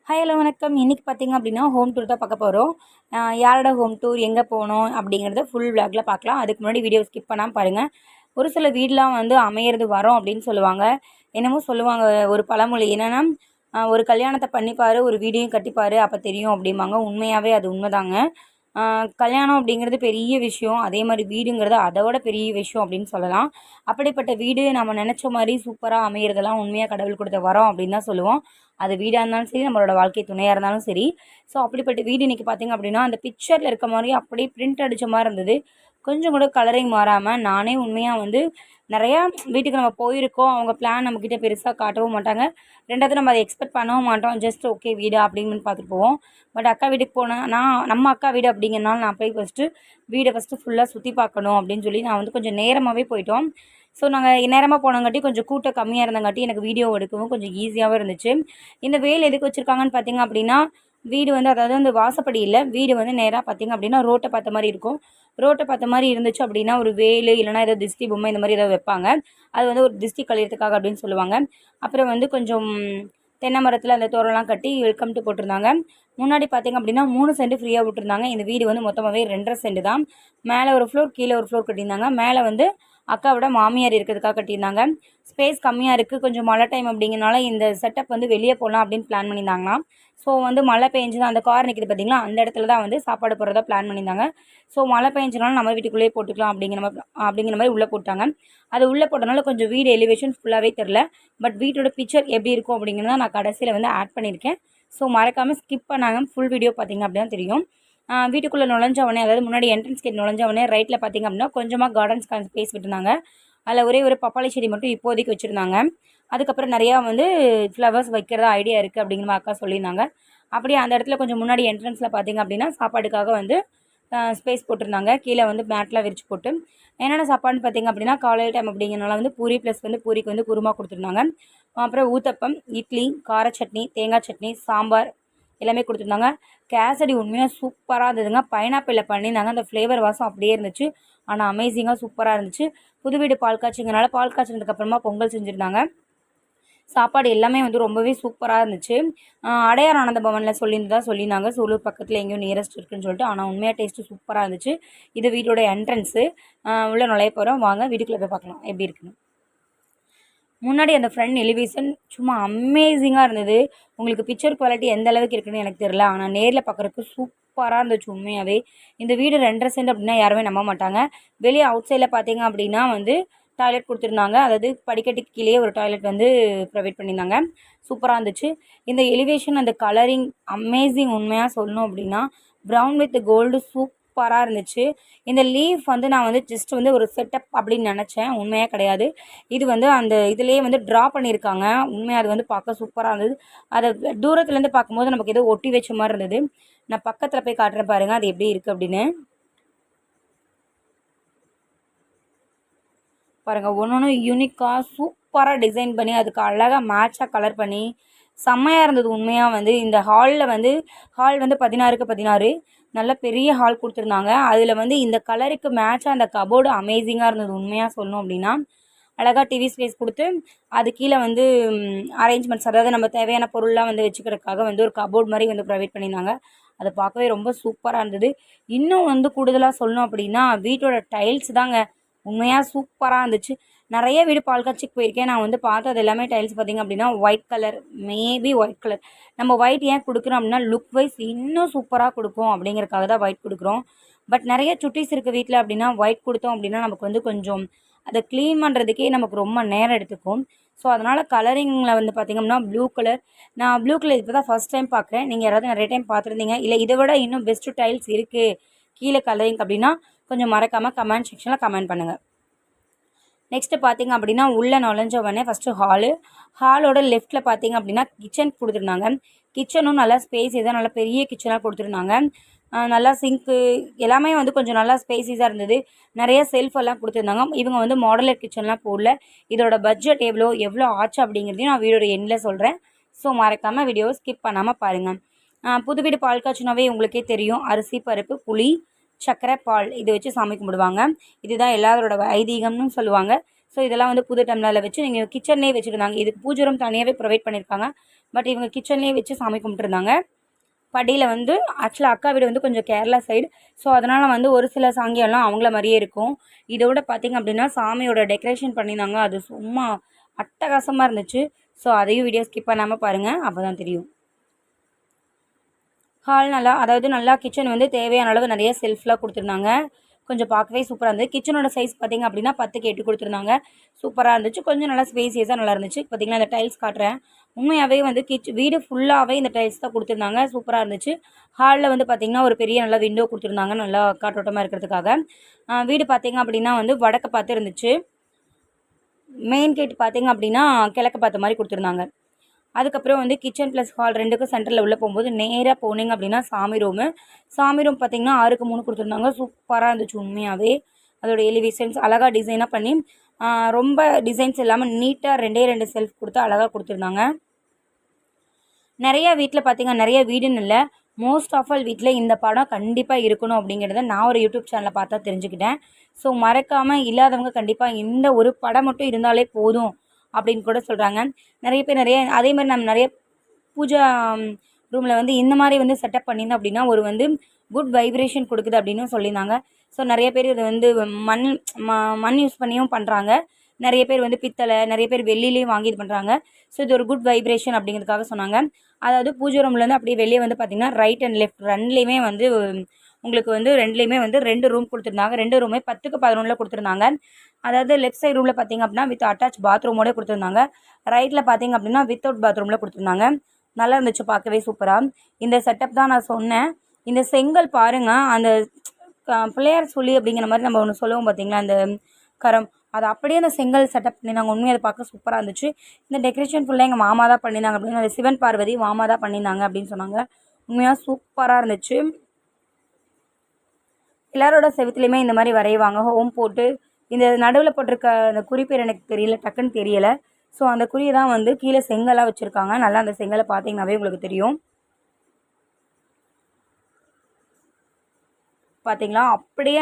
Hi hello வணக்கம். இன்றைக்கி பார்த்திங்க அப்படின்னா ஹோம் டூர் தான் பார்க்க போகிறோம். யாரோட ஹோம் டூர், எங்கே போனோம் அப்படிங்கிறத ஃபுல் விளாகில் பார்க்கலாம். அதுக்கு முன்னாடி வீடியோ ஸ்கிப் பண்ணாமல் பாருங்கள். ஒரு சில வீடெலாம் வந்து அமையிறது வரோம் அப்படின்னு சொல்லுவாங்க. என்னமோ சொல்லுவாங்க ஒரு பழமொழி என்னென்னா, ஒரு கல்யாணத்தை பண்ணிப்பார், ஒரு வீடையும் கட்டிப்பார், அப்போ தெரியும் அப்படிம்பாங்க. உண்மையாகவே அது உண்மைதாங்க. கல்யாணம் அப்படிங்கிறது பெரிய விஷயம். அதே மாதிரி வீடுங்கிறது அதை விட பெரிய விஷயம் அப்படின்னு சொல்லலாம். அப்படிப்பட்ட வீடு நம்ம நினச்ச மாதிரி சூப்பராக அமையிறதெல்லாம் உண்மையாக கடவுள் கொடுத்த வரோம் அப்படின்னு தான் சொல்லுவோம். அது வீடாக இருந்தாலும் சரி, நம்மளோட வாழ்க்கை துணையாக இருந்தாலும் சரி. ஸோ அப்படிப்பட்ட வீடு இன்றைக்கி பார்த்திங்க அப்படின்னா, அந்த பிக்சரில் இருக்க மாதிரி அப்படியே பிரிண்ட் அடித்த மாதிரி இருந்தது. கொஞ்சம் கூட கலரிங் மாறாமல் நானே உண்மையாக வந்து நிறையா வீட்டுக்கு நம்ம போயிருக்கோம். அவங்க பிளான் நம்மக்கிட்ட பெருசாக காட்டவும் மாட்டாங்க. ரெண்டாவது நம்ம அதை எக்ஸ்பெக்ட் பண்ணவும் மாட்டோம். ஜஸ்ட் ஓகே வீடு அப்படின்னு பார்த்துட்டு போவோம். பட் அக்கா வீட்டுக்கு போனேன். நம்ம அக்கா வீடு அப்படிங்கிறனால நான் போய் வீடை ஃபுல்லாக சுற்றி பார்க்கணும் அப்படின்னு சொல்லி நான் வந்து கொஞ்சம் நேரமாகவே போயிட்டோம். ஸோ நாங்கள் நேரமாக போனங்காட்டி கொஞ்சம் கூட்டம் கம்மியாக இருந்தங்காட்டி எனக்கு வீடியோ எடுக்கவும் கொஞ்சம் ஈஸியாகவும் இருந்துச்சு. இந்த வேல் எதுக்கு வச்சுருக்காங்கன்னு பார்த்திங்க அப்படின்னா, வீடு வந்து அதாவது அந்த வாசப்படி இல்லை, வீடு வந்து நேராக பார்த்திங்க அப்படின்னா ரோட்டை பார்த்த மாதிரி இருக்கும். ரோட்டை பார்த்த மாதிரி இருந்துச்சு அப்படின்னா ஒரு வேல் இல்லைனா ஏதோ திஷ்டி பொம்மை இந்த மாதிரி ஏதோ வைப்பாங்க. அது வந்து ஒரு திஷ்டி கழியறதுக்காக அப்படின்னு சொல்லுவாங்க. அப்புறம் வந்து கொஞ்சம் தென்னை மரத்தில் அந்த தோரம்லாம் கட்டி வெல்கம் டு போட்டிருந்தாங்க. முன்னாடி பார்த்திங்க அப்படின்னா 3 சென்ட் ஃப்ரீயாக விட்டுருந்தாங்க. இந்த வீடு வந்து மொத்தமாகவே 2.5 சென்ட் தான். மேலே ஒரு ஃப்ளோர், கீழே ஒரு ஃப்ளோர் கட்டியிருந்தாங்க. மேலே வந்து அக்காவோட மாமியார் இருக்கிறதுக்காக கட்டியிருந்தாங்க. ஸ்பேஸ் கம்மியாக இருக்குது, கொஞ்சம் மழை டைம் அப்படிங்கிறனால இந்த செட்டப் வந்து வெளியே போகலாம் அப்படின்னு பிளான் பண்ணியிருந்தாங்களாம். ஸோ வந்து மழை பெஞ்சு அந்த கார் நிற்கிது பார்த்திங்களா, அந்த இடத்துல தான் வந்து சாப்பாடு போடுறதா பிளான் பண்ணியிருந்தாங்க. ஸோ மழை பெஞ்சனால நம்ம வீட்டுக்குள்ளேயே போட்டுக்கலாம் அப்படிங்கிற மாதிரி உள்ளே போட்டாங்க. அது உள்ளே போட்டனால கொஞ்சம் வீடு எலிவேஷன் ஃபுல்லாகவே தெரில. பட் வீட்டோட பிக்சர் எப்படி இருக்கும் அப்படிங்கிறத நான் கடைசியில் வந்து ஆட் பண்ணியிருக்கேன். ஸோ மறக்காமல் ஸ்கிப் பண்ணாங்க ஃபுல் வீடியோ பார்த்திங்க அப்படின்னா தெரியும். வீட்டுக்குள்ளே நுழைஞ்சவொடனே, அதாவது முன்னாடி என்ட்ரன்ஸ் கேட் நுழைஞ்சவொடனே ரைட்டில் பார்த்திங்க அப்படின்னா கொஞ்சமாக கார்டன்ஸ்க்கான ஸ்பேஸ் விட்டுருந்தாங்க. அதில் ஒரே ஒரு பப்பாளி செடி மட்டும் இப்போதைக்கு வச்சுருந்தாங்க. அதுக்கப்புறம் நிறையா வந்து ஃப்ளவர்ஸ் வைக்கிறதா ஐடியா இருக்குது அப்படிங்கிற மாதிரி அக்கா சொல்லியிருந்தாங்க. அப்படியே அந்த இடத்துல கொஞ்சம் முன்னாடி என்ட்ரன்ஸில் பார்த்திங்க அப்படின்னா சாப்பாடுக்காக வந்து ஸ்பேஸ் போட்டிருந்தாங்க. கீழே வந்து மேட்லாம் விரிச்சு போட்டு என்னென்ன சாப்பாடுன்னு பார்த்திங்க அப்படின்னா, காலையில் டைம் அப்படிங்கிறனால வந்து பூரி ப்ளஸ் வந்து பூரிக்கு வந்து குருமா கொடுத்துருந்தாங்க. அப்புறம் ஊத்தப்பம், இட்லி, கார சட்னி, தேங்காய் சட்னி, சாம்பார் எல்லாமே கொடுத்துருந்தாங்க. கேசரி உண்மையாக சூப்பராக இருந்ததுங்க. பைனாப்பிளில் பண்ணியிருந்தாங்க. அந்த ஃப்ளேவர் வாசம் அப்படியே இருந்துச்சு. ஆனால் அமேசிங்காக சூப்பராக இருந்துச்சு. புது வீடு பால் காய்ச்சிங்கனால பால் காய்ச்சினதுக்கப்புறமா பொங்கல் செஞ்சுருந்தாங்க. சாப்பாடு எல்லாமே வந்து ரொம்பவே சூப்பராக இருந்துச்சு. அடையார் ஆனந்த பவனில் சொல்லியிருந்தாங்க. சூலூர் பக்கத்தில் எங்கேயும் நியரஸ்ட் இருக்குதுன்னு சொல்லிட்டு. ஆனால் உண்மையாக டேஸ்ட்டு சூப்பராக இருந்துச்சு. இது வீட்டோட என்ட்ரன்ஸு. உள்ளே நுழைய போகிறோம். வாங்க வீட்டுக்குள்ளே போய் பார்க்கலாம் எப்படி இருக்குன்னு. முன்னாடி அந்த ஃப்ரண்ட் எலிவேஷன் சும்மா அமேசிங்காக இருந்தது. உங்களுக்கு பிக்சர் குவாலிட்டி எந்த அளவுக்கு இருக்குதுன்னு எனக்கு தெரியல. ஆனால் நேரில் பார்க்குறதுக்கு சூப்பராக இருந்துச்சு உண்மையாகவே. இந்த வீடு 2.5 சென்ட் அப்படின்னா யாருமே நம்ப மாட்டாங்க. வெளியே அவுட் சைடில் பார்த்தீங்க அப்படின்னா வந்து டாய்லெட் கொடுத்துருந்தாங்க. அதாவது படிக்கட்டுக்கு கீழே ஒரு டாய்லெட் வந்து ப்ரொவைட் பண்ணியிருந்தாங்க. சூப்பராக இருந்துச்சு. இந்த எலிவேஷன் அந்த கலரிங் அமேசிங். உண்மையாக சொல்லணும் அப்படின்னா ப்ரௌன் வித் கோல்டு சூப்பராக இருந்துச்சு. இந்த லீஃப் வந்து நான் வந்து ஜஸ்ட் வந்து ஒரு செட்டப் அப்படின்னு நினச்சேன். உண்மையாக கிடையாது. இது வந்து அந்த இதுலேயே வந்து ட்ரா பண்ணியிருக்காங்க. உண்மையாக அது வந்து பார்க்க சூப்பராக இருந்தது. அதை தூரத்துலேருந்து பார்க்கும்போது நமக்கு ஏதோ ஒட்டி வச்ச மாதிரி இருந்தது. நான் பக்கத்தில் போய் காட்டுறேன் பாருங்கள் அது எப்படி இருக்குது அப்படின்னு. பாருங்கள், ஒன்று யூனிக்காக சூப்பராக டிசைன் பண்ணி அதுக்கு அழகாக மேட்சாக கலர் பண்ணி செம்மையாக இருந்தது. உண்மையாக வந்து இந்த ஹால் வந்து 16க்கு 16 நல்ல பெரிய ஹால் கொடுத்துருந்தாங்க. அதில் வந்து இந்த கலருக்கு மேட்சாக அந்த கபோர்டு அமேசிங்காக இருந்தது. உண்மையாக சொல்லணும் அப்படின்னா அழகாக டிவி ஸ்பேஸ் கொடுத்து அது கீழே வந்து அரேஞ்ச்மெண்ட்ஸ், அதாவது நம்ம தேவையான பொருள்லாம் வந்து வச்சுக்கிறதுக்காக வந்து ஒரு கபோர்ட் மாதிரி வந்து ப்ரொவைட் பண்ணியிருந்தாங்க. அதை பார்க்கவே ரொம்ப சூப்பராக இருந்தது. இன்னும் வந்து கூடுதலாக சொல்லணும் அப்படின்னா வீட்டோட டைல்ஸ் தாங்க உண்மையாக சூப்பராக இருந்துச்சு. நிறைய வீடு பால் காட்சிக்கு போயிருக்கேன். நான் வந்து பார்த்தது எல்லாமே டைல்ஸ் பார்த்திங்க அப்படின்னா white colour, maybe white colour. நம்ம ஒயிட் ஏன் கொடுக்குறோம் அப்படின்னா லுக் வைஸ் இன்னும் சூப்பராக கொடுக்கும் அப்படிங்கிறதுக்காக தான் ஒயிட் கொடுக்குறோம். பட் நிறைய சுட்டிஸ் இருக்குது வீட்டில் அப்படின்னா ஒயிட் கொடுத்தோம் அப்படின்னா நமக்கு வந்து கொஞ்சம் அதை க்ளீன் பண்ணுறதுக்கே நமக்கு ரொம்ப நேரம் எடுத்துக்கும். ஸோ அதனால் கலரிங்கில் வந்து பார்த்திங்கன்னா ப்ளூ கலர். நான் ப்ளூ கலர் இப்போ தான் ஃபஸ்ட் டைம் பார்க்குறேன். நீங்கள் யாராவது நிறைய டைம் பார்த்துருந்தீங்க இல்லை இதை விட இன்னும் பெஸ்ட்டு டைல்ஸ் இருக்குது கீழே கலரிங் அப்படின்னா கொஞ்சம் மறக்காமல் கமெண்ட் செக்ஷனில் கமெண்ட் பண்ணுங்கள். நெக்ஸ்ட்டு பார்த்திங்க அப்படின்னா உள்ளே நுழைஞ்சவொடனே ஃபஸ்ட்டு ஹாலோட லெஃப்ட்டில் பார்த்திங்க அப்படின்னா கிச்சன் கொடுத்துருந்தாங்க. கிச்சனும் நல்லா ஸ்பேஸியஸாக நல்லா பெரிய கிச்சனாக கொடுத்துருந்தாங்க. நல்லா சிங்க்கு எல்லாமே வந்து கொஞ்சம் நல்லா ஸ்பேஸிஸாக இருந்தது. நிறைய செல்ஃப் எல்லாம் கொடுத்துருந்தாங்க. இவங்க வந்து மாடலர் கிச்சன்லாம் போடல. இதோட பட்ஜெட் எவ்வளோ ஆச்சு அப்படிங்கிறதையும் நான் வீடியோட எண்டில் சொல்கிறேன். ஸோ மறக்காமல் வீடியோவை ஸ்கிப் பண்ணாமல் பாருங்கள். புது வீடு பால் காய்ச்சினாவே உங்களுக்கே தெரியும். அரிசி, பருப்பு, புளி, சர்க்கரை, பால் இதை வச்சு சாமி கும்பிடுவாங்க. இதுதான் எல்லாரோட ஐதீகம்னு சொல்லுவாங்க. ஸோ இதெல்லாம் வந்து புது டம்ளரில் வச்சு நீங்கள் கிச்சன்லேயே வச்சுருந்தாங்க. இதுக்கு பூஜை ரூம் தனியாகவே ப்ரொவைட் பண்ணியிருக்காங்க. பட் இவங்க கிச்சன்லேயே வச்சு சாமி கும்பிட்டுருந்தாங்க. படியில் வந்து ஆக்சுவலாக அக்கா வீடு வந்து கொஞ்சம் கேரளா சைடு. ஸோ அதனால் வந்து ஒரு சில சாங்கியம்லாம் அவங்கள மாதிரியே இருக்கும். இதோட பார்த்திங்க அப்படின்னா சாமியோட டெக்கரேஷன் பண்ணியிருந்தாங்க. அது சும்மா அட்டகாசமாக இருந்துச்சு. ஸோ அதையும் வீடியோ ஸ்கிப் பண்ணாமல் பாருங்கள், அப்போ தான் தெரியும். ஹால் நல்லா, அதாவது நல்லா கிச்சன் வந்து தேவையான அளவு நிறைய செல்ஃப்லாம் கொடுத்துருந்தாங்க. கொஞ்சம் பார்க்கவே சூப்பராக இருந்தது. கிச்சனோட சைஸ் பார்த்திங்க அப்படின்னா 10க்கு 8 கொடுத்துருந்தாங்க. சூப்பராக இருந்துச்சு. கொஞ்சம் நல்லா ஸ்பேசியஸாக நல்லா இருந்துச்சு. பார்த்திங்கன்னா இந்த டைல்ஸ் காட்டுறேன். உண்மையாகவே வந்து வீடு ஃபுல்லாகவே இந்த டைல்ஸ் தான் கொடுத்துருந்தாங்க. சூப்பராக இருந்துச்சு. ஹாலில் வந்து பார்த்திங்கன்னா ஒரு பெரிய நல்லா விண்டோ கொடுத்துருந்தாங்க, நல்லா காற்றோட்டமாக இருக்கிறதுக்காக. வீடு பார்த்திங்க அப்படின்னா வந்து வடக்கு பார்த்து இருந்துச்சு. மெயின் கேட் பார்த்திங்க அப்படின்னா கிழக்கு பார்த்த மாதிரி கொடுத்துருந்தாங்க. அதுக்கப்புறம் வந்து கிச்சன் ப்ளஸ் ஹால் 2க்கும் சென்டரில் உள்ளே போகும்போது நேராக போனீங்க அப்படின்னா சாமி ரூம் பார்த்திங்கன்னா 6க்கு 3 கொடுத்துருந்தாங்க. சூப்பராக இருந்துச்சு. உண்மையாகவே அதோட எலிவேஷன்ஸ் அழகாக டிசைனாக பண்ணி ரொம்ப டிசைன்ஸ் இல்லாமல் நீட்டாக 2 செல்ஃப் கொடுத்து அழகாக கொடுத்துருந்தாங்க. நிறைய வீட்டில் பார்த்திங்கன்னா நிறைய வீடுன்னு இல்லை, மோஸ்ட் ஆஃப் ஆல் வீட்டில் இந்த படம் கண்டிப்பாக இருக்கணும் அப்படிங்கிறத நான் ஒரு யூடியூப் சேனலை பார்த்தா தெரிஞ்சுக்கிட்டேன். ஸோ மறக்காமல் இல்லாதவங்க கண்டிப்பாக இந்த ஒரு படம் மட்டும் இருந்தாலே போதும் அப்படின்னு கூட சொல்கிறாங்க. நிறைய பேர் அதே மாதிரி நம்ம நிறைய பூஜா ரூமில் வந்து இந்த மாதிரி வந்து செட்டப் பண்ணியிருந்தோம் அப்படின்னா ஒரு வந்து குட் வைப்ரேஷன் கொடுக்குது அப்படின்னு சொல்லியிருந்தாங்க. ஸோ நிறைய பேர் இதை வந்து மண் யூஸ் பண்ணியும் பண்ணுறாங்க. நிறைய பேர் வந்து பித்தளை, நிறைய பேர் வெள்ளிலையும் வாங்கி இது பண்ணுறாங்க. ஸோ இது ஒரு குட் வைப்ரேஷன் அப்படிங்கிறதுக்காக சொன்னாங்க. அதாவது பூஜை ரூம்லேருந்து அப்படியே வெளியே வந்து பார்த்திங்கன்னா ரைட் அண்ட் லெஃப்ட் ரெண்டுலேயுமே வந்து உங்களுக்கு வந்து ரெண்டுலேயுமே வந்து 2 ரூம் கொடுத்துருந்தாங்க. 2 ரூமே 10க்கு 11 கொடுத்துருந்தாங்க. அதாவது லெஃப்ட் சைடு ரூமில் பார்த்திங்க அப்படின்னா வித் அட்டாச் பாத்ரூமோட கொடுத்துருந்தாங்க. ரைட்டில் பார்த்திங்க அப்படின்னா வித்தவுட் பாத்ரூமில் கொடுத்துருந்தாங்க. நல்லா இருந்துச்சு, பார்க்கவே சூப்பராக. இந்த செட்டப் தான் நான் சொன்னேன். இந்த செங்கல் பாருங்கள், அந்த பிள்ளையார் சொல்லி அப்படிங்கிற மாதிரி நம்ம ஒன்று சொல்லுவோம் பார்த்திங்களா, அந்த கரம், அது அப்படியே அந்த செங்கல் செட்டப் பண்ணியிருந்தாங்க. உண்மையை அதை பார்க்க சூப்பராக இருந்துச்சு. இந்த டெக்கரேஷன் ஃபுல்லாக எங்கள் மாமா தான் பண்ணியிருந்தாங்க அப்படின்னு, அந்த சிவன் பார்வதி மாமா தான் பண்ணியிருந்தாங்க அப்படின்னு சொன்னாங்க. உண்மையாக சூப்பராக இருந்துச்சு. எல்லாரோட செவத்துலேயுமே இந்த மாதிரி வரைவாங்க. ஹோம் போட்டு இந்த நடுவில் போட்டிருக்க அந்த குறிப்பேர் எனக்கு தெரியல, டக்குன்னு தெரியலை. ஸோ அந்த குறியை தான் வந்து கீழே செங்கலாக வச்சுருக்காங்க. நல்லா அந்த செங்கலை பார்த்தீங்கன்னாவே உங்களுக்கு தெரியும். பார்த்தீங்களா, அப்படியே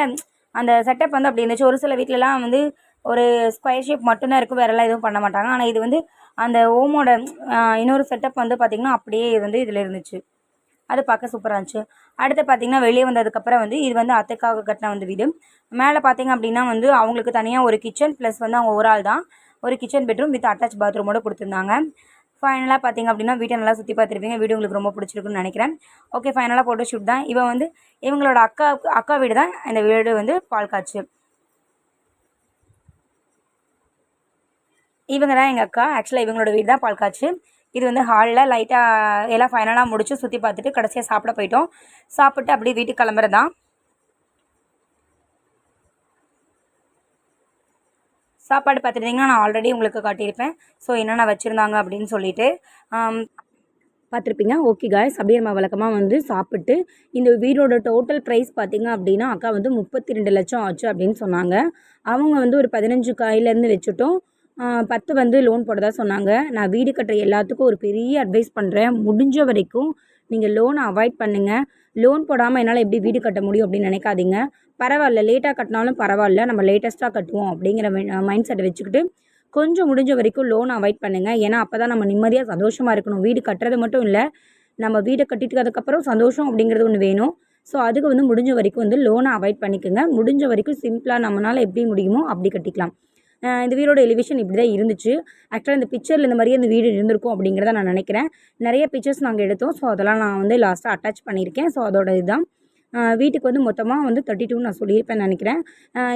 அந்த செட்டப் வந்து அப்படி இருந்துச்சு. ஒரு சில வீட்டிலலாம் வந்து ஒரு ஸ்கொயர் ஷேப் மட்டும்தான் இருக்கும், வேறெல்லாம் எதுவும் பண்ண மாட்டாங்க. ஆனால் இது வந்து அந்த ஓமோட இன்னொரு செட்டப் வந்து பார்த்திங்கன்னா அப்படியே வந்து இதில் இருந்துச்சு. அது பார்க்க சூப்பராக இருந்துச்சு. அடுத்து பார்த்திங்கன்னா வெளியே வந்ததுக்கப்புறம் வந்து இது வந்து அத்தைக்காக கட்டின வந்து வீடு. மேலே பார்த்திங்க அப்படின்னா வந்து அவங்களுக்கு தனியாக ஒரு கிச்சன் ப்ளஸ் வந்து அவங்க ஒரு ஆள் தான் ஒரு கிச்சன் பெட்ரூம் வித் அட்டாச் பாத்ரூமோடு கொடுத்துருந்தாங்க. ஃபைனலாக பார்த்திங்க அப்படின்னா வீட்டை நல்லா சுற்றி பார்த்துருப்பீங்க. வீடு உங்களுக்கு ரொம்ப பிடிச்சிருக்குன்னு நினைக்கிறேன். ஓகே, ஃபைனலாக ஃபோட்டோ ஷூட் தான். இவன் வந்து இவங்களோட அக்கா வீடு தான். இந்த வீடு வந்து பால் காய்ச்சி இவங்க தான் எங்கள் அக்கா. ஆக்சுவலாக இவங்களோட வீடு தான் பால் காய்ச்சி. இது வந்து ஹாலில் லைட்டாக எல்லாம் ஃபைனலாக முடிச்சு சுற்றி பார்த்துட்டு கடைசியாக சாப்பிட போயிட்டோம். சாப்பிட்டு அப்படியே வீட்டுக்கு கிளம்புறது தான். சாப்பாடு பார்த்துட்டிங்கன்னா நான் ஆல்ரெடி உங்களுக்கு காட்டியிருப்பேன். ஸோ என்னென்ன வச்சுருந்தாங்க அப்படின்னு சொல்லிட்டு பார்த்துருப்பீங்க. ஓகே காய்ஸ், அப்படியே நம்ம வழக்கமாக வந்து சாப்பிட்டு இந்த வீடோட டோட்டல் ப்ரைஸ் பார்த்திங்க அப்படின்னா அக்கா வந்து 32 லட்சம் ஆச்சு அப்படின்னு சொன்னாங்க. அவங்க வந்து ஒரு 15 காயிலேருந்து வச்சுட்டோம், 10 வந்து லோன் போட்டதாக சொன்னாங்க. நான் வீடு கட்டுற எல்லாத்துக்கும் ஒரு பெரிய அட்வைஸ் பண்ணுறேன். முடிஞ்ச வரைக்கும் நீங்கள் லோனை அவாய்ட் பண்ணுங்கள். லோன் போடாமல் என்னால் எப்படி வீடு கட்ட முடியும் அப்படின்னு நினைக்காதீங்க. பரவாயில்ல, லேட்டாக கட்டினாலும் பரவாயில்ல, நம்ம லேட்டஸ்ட்டாக கட்டுவோம் அப்படிங்கிற மைண்ட் செட்டை வச்சுக்கிட்டு கொஞ்சம் முடிஞ்ச வரைக்கும் லோன் அவாய்ட் பண்ணுங்கள். ஏன்னா அப்போ தான் நம்ம நிம்மதியாக சந்தோஷமாக இருக்கணும். வீடு கட்டுறது மட்டும் இல்லை, நம்ம வீடை கட்டிட்டு அதுக்கப்புறம் சந்தோஷம் அப்படிங்கிறது ஒன்று வேணும். ஸோ அதுக்கு வந்து முடிஞ்ச வரைக்கும் வந்து லோனை அவாய்ட் பண்ணிக்கோங்க. முடிஞ்ச வரைக்கும் சிம்பிளாக நம்மளால் எப்படி முடியுமோ அப்படி கட்டிக்கலாம். இந்த வீடோட எலிவேஷன் இப்படி தான் இருந்துச்சு. ஆக்சுவலாக இந்த பிக்சரில் இந்த மாதிரியே இந்த வீடு இருந்திருக்கும் அப்படிங்கிறத நான் நினைக்கிறேன். நிறைய பிக்சர்ஸ் நாங்கள் எடுத்தோம். ஸோ அதெல்லாம் நான் வந்து லாஸ்ட்டாக அட்டாச் பண்ணியிருக்கேன். ஸோ அதோட இதுதான் வீட்டுக்கு வந்து மொத்தமாக வந்து 32 நான் சொல்லியிருப்பேன்னு நினைக்கிறேன்.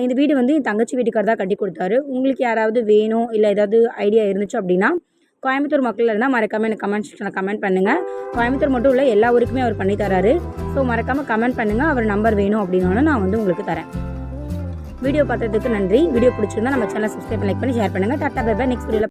இந்த வீடு வந்து என் தங்கச்சி வீட்டுக்கார் தான் கட்டி கொடுத்தாரு. உங்களுக்கு யாராவது வேணும் இல்லை ஏதாவது ஐடியா இருந்துச்சு அப்படின்னா கோயம்புத்தூர் மக்கள் இருந்தால் மறக்காமல் எனக்கு கமெண்ட் செக்ஷனில் கமெண்ட் பண்ணுங்கள். கோயம்புத்தூர் மட்டும் இல்லை, எல்லா ஊருக்குமே அவர் பண்ணி தராரு. ஸோ மறக்காமல் கமெண்ட் பண்ணுங்கள். அவர் நம்பர் வேணும் அப்படின்னாலும் நான் வந்து உங்களுக்கு தரேன். வீடியோ பார்த்ததுக்கு நன்றி. வீடியோ பிடிச்சிருந்தா நம்ம சேனலை சப்ஸ்கிரைப் லைக் பண்ணி ஷேர் பண்ணுங்கள். Tata bye bye. நெக்ஸ்ட் வீடியோவில்